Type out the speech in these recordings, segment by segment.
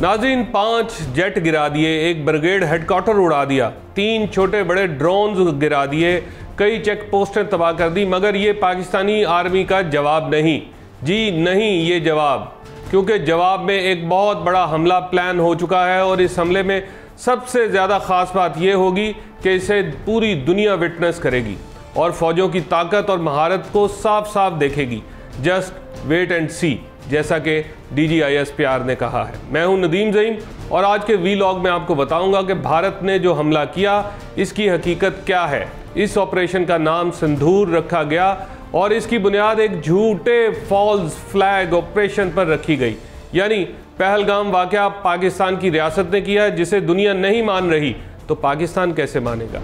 नाज़रीन, 5 जेट गिरा दिए, एक ब्रिगेड हेडक्वार्टर उड़ा दिया, 3 छोटे बड़े ड्रोन्स गिरा दिए, कई चेक पोस्टें तबाह कर दी, मगर ये पाकिस्तानी आर्मी का जवाब नहीं। जी नहीं, ये जवाब, क्योंकि जवाब में एक बहुत बड़ा हमला प्लान हो चुका है और इस हमले में सबसे ज़्यादा ख़ास बात यह होगी कि इसे पूरी दुनिया विटनेस करेगी और फ़ौजों की ताकत और महारत को साफ साफ देखेगी। जस्ट वेट एंड सी, जैसा कि DGISPR ने कहा है। मैं हूं नदीम ज़ईम और आज के वीलॉग में आपको बताऊंगा कि भारत ने जो हमला किया इसकी हकीकत क्या है। इस ऑपरेशन का नाम सिंदूर रखा गया और इसकी बुनियाद एक झूठे फॉल्स फ्लैग ऑपरेशन पर रखी गई। यानी पहलगाम वाक़या पाकिस्तान की रियासत ने किया, जिसे दुनिया नहीं मान रही, तो पाकिस्तान कैसे मानेगा।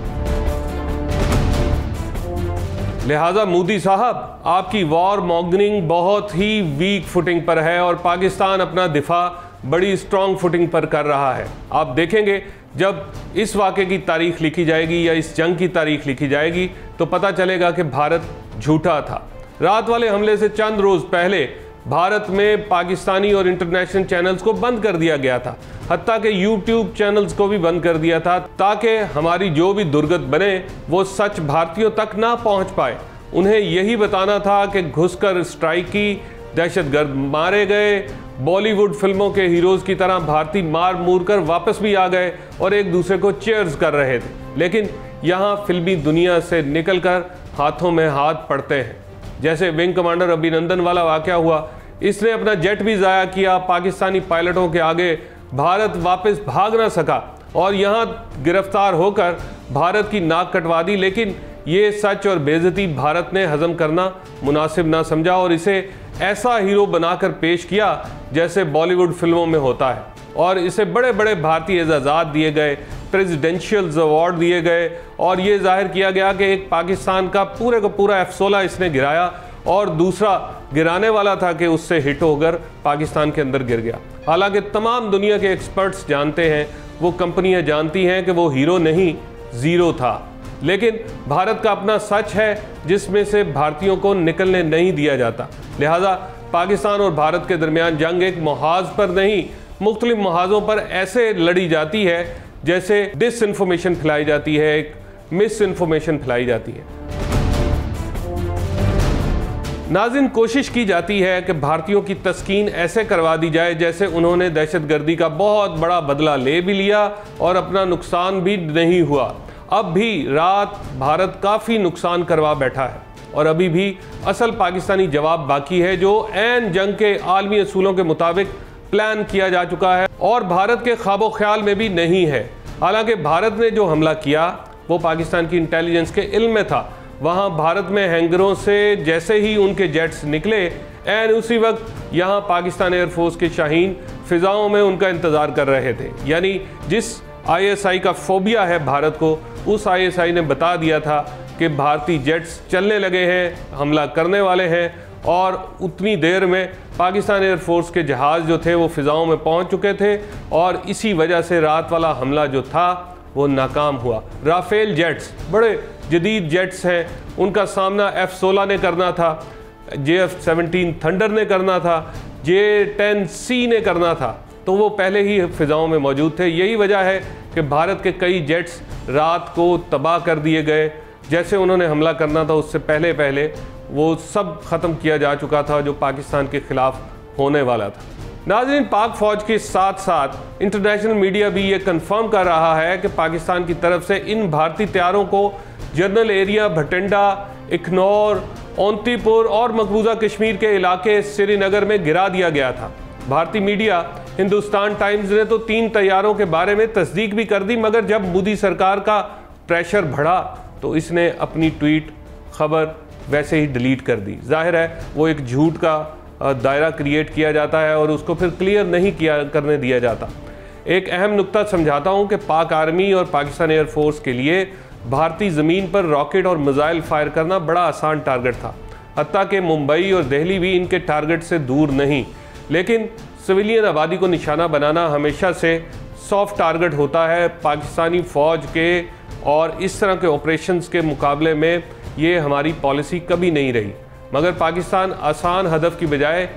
लिहाजा मोदी साहब, आपकी वॉर मॉर्गनिंग बहुत ही वीक फुटिंग पर है और पाकिस्तान अपना दिफा बड़ी स्ट्रॉन्ग फुटिंग पर कर रहा है। आप देखेंगे जब इस वाक़े की तारीख लिखी जाएगी या इस जंग की तारीख लिखी जाएगी तो पता चलेगा कि भारत झूठा था। रात वाले हमले से चंद रोज़ पहले भारत में पाकिस्तानी और इंटरनेशनल चैनल्स को बंद कर दिया गया था, हत्ता कि YouTube चैनल्स को भी बंद कर दिया था, ताकि हमारी जो भी दुर्गत बने वो सच भारतीयों तक ना पहुंच पाए। उन्हें यही बताना था कि घुसकर स्ट्राइक की, दहशतगर्द मारे गए, बॉलीवुड फिल्मों के हीरोज़ की तरह भारतीय मार मूर कर वापस भी आ गए और एक दूसरे को चीयर्स कर रहे थे। लेकिन यहाँ फिल्मी दुनिया से निकलकर हाथों में हाथ पड़ते हैं। जैसे विंग कमांडर अभिनंदन वाला वाक़या हुआ, इसने अपना जेट भी ज़ाया किया, पाकिस्तानी पायलटों के आगे भारत वापस भाग ना सका और यहाँ गिरफ्तार होकर भारत की नाक कटवा दी। लेकिन ये सच और बेइज्जती भारत ने हजम करना मुनासिब ना समझा और इसे ऐसा हीरो बनाकर पेश किया जैसे बॉलीवुड फिल्मों में होता है और इसे बड़े बड़े भारतीय एजाज़ात दिए गए, प्रेसिडेंशियल अवार्ड दिए गए और ये जाहिर किया गया कि एक पाकिस्तान का पूरे का पूरा F-16 इसने गिराया और दूसरा गिराने वाला था कि उससे हिट होकर पाकिस्तान के अंदर गिर गया। हालांकि तमाम दुनिया के एक्सपर्ट्स जानते हैं, वो कंपनियां जानती हैं कि वो हीरो नहीं, ज़ीरो था। लेकिन भारत का अपना सच है जिसमें से भारतीयों को निकलने नहीं दिया जाता। लिहाजा पाकिस्तान और भारत के दरमियान जंग एक मुहाज पर नहीं, मुख्तलिफ मुहाजों पर ऐसे लड़ी जाती है जैसे डिसइंफॉर्मेशन फैलाई जाती है, एक मिस इन्फॉर्मेशन फैलाई जाती है। नाज़रीन, कोशिश की जाती है कि भारतीयों की तस्कीन ऐसे करवा दी जाए जैसे उन्होंने दहशतगर्दी का बहुत बड़ा बदला ले भी लिया और अपना नुकसान भी नहीं हुआ। अब भी रात भारत काफ़ी नुकसान करवा बैठा है और अभी भी असल पाकिस्तानी जवाब बाकी है, जो ऐन जंग के आलमी असूलों के मुताबिक प्लान किया जा चुका है और भारत के ख्वाबो ख्याल में भी नहीं है। हालांकि भारत ने जो हमला किया वो पाकिस्तान की इंटेलिजेंस के इल्म में था। वहाँ भारत में हैंगरों से जैसे ही उनके जेट्स निकले, ऐन उसी वक्त यहाँ पाकिस्तान एयरफोर्स के शाहीन फ़िज़ाओं में उनका इंतज़ार कर रहे थे। यानी जिस ISI का फोबिया है भारत को, उस ISI ने बता दिया था कि भारतीय जेट्स चलने लगे हैं, हमला करने वाले हैं और उतनी देर में पाकिस्तान एयरफोर्स के जहाज़ जो थे वो फ़िज़ाओं में पहुंच चुके थे और इसी वजह से रात वाला हमला जो था वो नाकाम हुआ। राफेल जेट्स बड़े जदीद जेट्स हैं, उनका सामना F-16 ने करना था, JF-17 थंडर ने करना था, J-10C ने करना था, तो वो पहले ही फ़िज़ाओं में मौजूद थे। यही वजह है कि भारत के कई जेट्स रात को तबाह कर दिए गए। जैसे उन्होंने हमला करना था उससे पहले पहले वो सब ख़त्म किया जा चुका था जो पाकिस्तान के ख़िलाफ़ होने वाला था। नाज़रीन, पाक फ़ौज के साथ साथ इंटरनेशनल मीडिया भी ये कंफर्म कर रहा है कि पाकिस्तान की तरफ से इन भारतीय तैयारों को जनरल एरिया, भटिंडा, इखनौर, ओंतीपुर और मकबूजा कश्मीर के इलाके श्रीनगर में गिरा दिया गया था। भारतीय मीडिया हिंदुस्तान टाइम्स ने तो 3 तैयारों के बारे में तस्दीक भी कर दी, मगर जब मोदी सरकार का प्रेशर बढ़ा तो इसने अपनी ट्वीट खबर वैसे ही डिलीट कर दी। जाहिर है वो एक झूठ का दायरा क्रिएट किया जाता है और उसको फिर क्लियर नहीं करने दिया जाता। एक अहम नुक्ता समझाता हूँ कि पाक आर्मी और पाकिस्तान एयरफोर्स के लिए भारतीय ज़मीन पर रॉकेट और मिसाइल फायर करना बड़ा आसान टारगेट था, हत्ता कि मुंबई और दिल्ली भी इनके टारगेट से दूर नहीं। लेकिन सिविलियन आबादी को निशाना बनाना हमेशा से सॉफ्ट टारगेट होता है पाकिस्तानी फ़ौज के, और इस तरह के ऑपरेशंस के मुकाबले में ये हमारी पॉलिसी कभी नहीं रही। मगर पाकिस्तान आसान हदफ की बजाय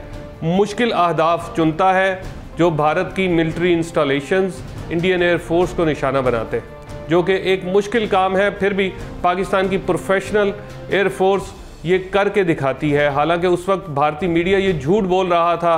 मुश्किल अहदाफ चुनता है जो भारत की मिलिट्री इंस्टॉलेशंस, इंडियन एयरफोर्स को निशाना बनाते हैं, जो कि एक मुश्किल काम है। फिर भी पाकिस्तान की प्रोफेशनल एयरफोर्स ये करके दिखाती है। हालांकि उस वक्त भारतीय मीडिया ये झूठ बोल रहा था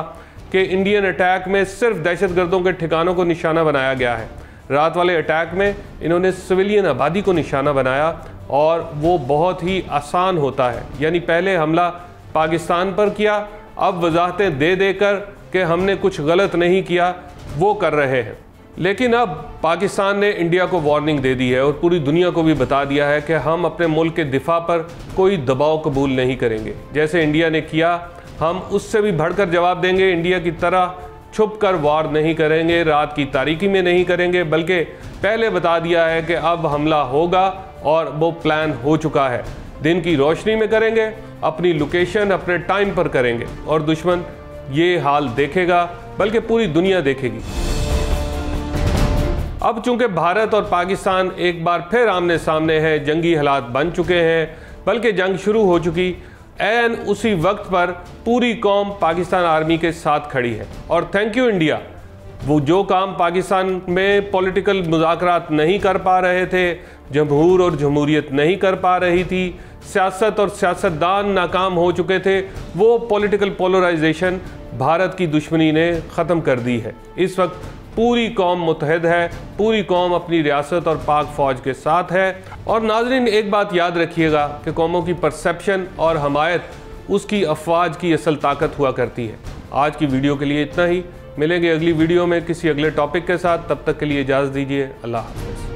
कि इंडियन अटैक में सिर्फ दहशतगर्दों के ठिकानों को निशाना बनाया गया है। रात वाले अटैक में इन्होंने सिविलियन आबादी को निशाना बनाया और वो बहुत ही आसान होता है। यानी पहले हमला पाकिस्तान पर किया, अब वजाहतें दे देकर कि हमने कुछ गलत नहीं किया वो कर रहे हैं। लेकिन अब पाकिस्तान ने इंडिया को वार्निंग दे दी है और पूरी दुनिया को भी बता दिया है कि हम अपने मुल्क के दिफा पर कोई दबाव कबूल नहीं करेंगे। जैसे इंडिया ने किया, हम उससे भी बढ़कर जवाब देंगे। इंडिया की तरह छुप कर वार नहीं करेंगे, रात की तारीकी में नहीं करेंगे, बल्कि पहले बता दिया है कि अब हमला होगा और वो प्लान हो चुका है। दिन की रोशनी में करेंगे, अपनी लोकेशन अपने टाइम पर करेंगे और दुश्मन ये हाल देखेगा, बल्कि पूरी दुनिया देखेगी। अब चूंकि भारत और पाकिस्तान एक बार फिर आमने सामने हैं, जंगी हालात बन चुके हैं, बल्कि जंग शुरू हो चुकी, ऐन उसी वक्त पर पूरी कौम पाकिस्तान आर्मी के साथ खड़ी है। और थैंक यू इंडिया, वो जो काम पाकिस्तान में पॉलिटिकल मुज़ाकरात नहीं कर पा रहे थे, जमहूर और जमहूरियत नहीं कर पा रही थी, सियासत और सियासतदान नाकाम हो चुके थे, वो पॉलिटिकल पोलराइजेशन भारत की दुश्मनी ने ख़त्म कर दी है। इस वक्त पूरी कौम मुत्तहद है, पूरी कौम अपनी रियासत और पाक फ़ौज के साथ है। और नाज़रीन, एक बात याद रखिएगा कि कौमों की परसेप्शन और हमायत उसकी अफवाज की असल ताकत हुआ करती है। आज की वीडियो के लिए इतना ही। मिलेंगे अगली वीडियो में किसी अगले टॉपिक के साथ। तब तक के लिए इजाज़त दीजिए। अल्लाह हाफ़िज़।